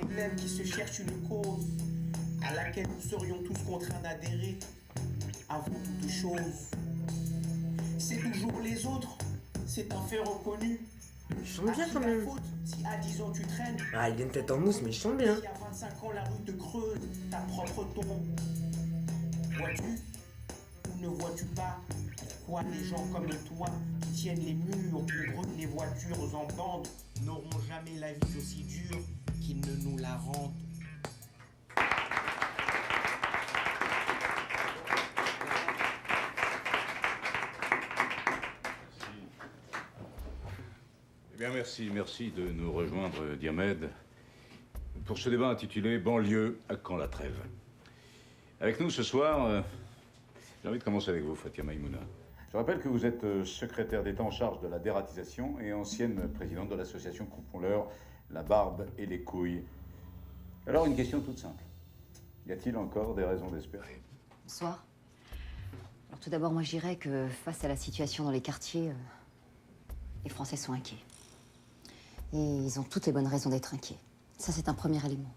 Problème qui se cherche une cause à laquelle nous serions tous contraints d'adhérer avant toute chose. C'est toujours les autres, c'est un fait reconnu. Il chante bien quand même. Si à 10 ans tu traînes, Ah, il a une tête en mousse, mais il chante bien. si à 25 ans la rue te creuse ta propre tombe. Vois-tu ou ne vois-tu pas pourquoi les gens comme toi qui tiennent les murs ou brûlent les voitures en bande n'auront jamais la vie aussi dure qu'ils ne nous la rendent? Eh bien, merci de nous rejoindre, Diomède, pour ce débat intitulé « Banlieue, à quand la trêve ?» Avec nous ce soir, j'ai envie de commencer avec vous, Fatia Maïmouna. Je rappelle que vous êtes secrétaire d'État en charge de la dératisation et ancienne présidente de l'association Coupons-leur la barbe et les couilles. Alors, une question toute simple. Y a-t-il encore des raisons d'espérer? Bonsoir. Alors tout d'abord, moi je dirais que face à la situation dans les quartiers, les Français sont inquiets. Et ils ont toutes les bonnes raisons d'être inquiets. Ça, c'est un premier élément.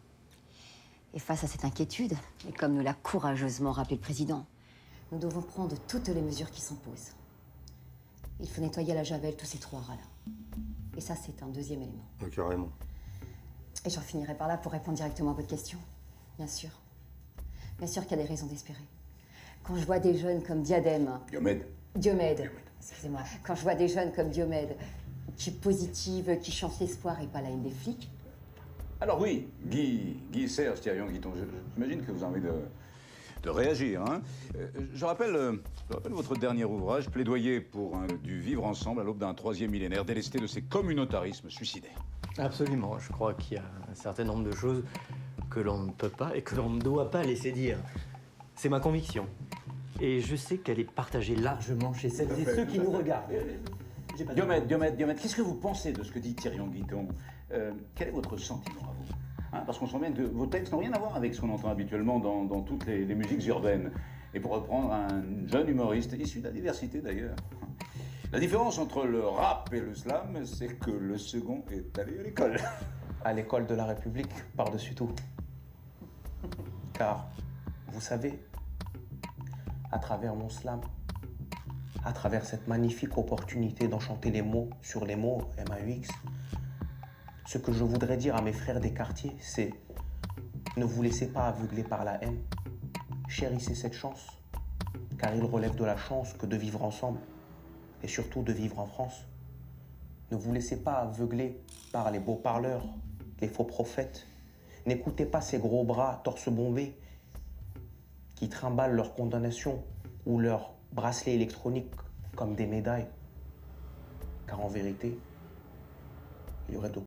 Et face à cette inquiétude, et comme nous l'a courageusement rappelé le président, nous devons prendre toutes les mesures qui s'imposent. Il faut nettoyer à la javel tous ces trous-rats-là. Et ça, c'est un deuxième élément. Carrément. Et j'en finirai par là pour répondre directement à votre question. Bien sûr. Bien sûr qu'il y a des raisons d'espérer. Quand je vois des jeunes comme Diomède, excusez-moi. Quand je vois des jeunes comme Diomède, qui positive, qui chantent l'espoir et pas la haine des flics. Alors oui, Guy Serge, Thierry Guiton, j'imagine que vous avez envie de réagir. Hein. Je rappelle votre dernier ouvrage, Plaidoyer pour du vivre ensemble à l'aube d'un troisième millénaire, délesté de ces communautarismes suicidaires. Absolument, je crois qu'il y a un certain nombre de choses que l'on ne peut pas et que l'on ne doit pas laisser dire. C'est ma conviction. Et je sais qu'elle est partagée largement chez celles et ceux qui nous regardent. Diomède, qu'est-ce que vous pensez de ce que dit Thierry Guiton? Quel est votre sentiment à vous? Hein, parce qu'on sent bien que vos textes n'ont rien à voir avec ce qu'on entend habituellement dans toutes les musiques urbaines. Et pour reprendre un jeune humoriste, issu de la diversité d'ailleurs. La différence entre le rap et le slam, c'est que le second est allé à l'école. À l'école de la République, par-dessus tout. Car, vous savez, à travers mon slam, à travers cette magnifique opportunité d'enchanter les mots sur les mots, MAUX, ce que je voudrais dire à mes frères des quartiers, c'est ne vous laissez pas aveugler par la haine. Chérissez cette chance, car il relève de la chance que de vivre ensemble, et surtout de vivre en France. Ne vous laissez pas aveugler par les beaux parleurs, les faux prophètes. N'écoutez pas ces gros bras torse bombés qui trimballent leur condamnation ou leur bracelet électronique comme des médailles. Car en vérité, il y aurait de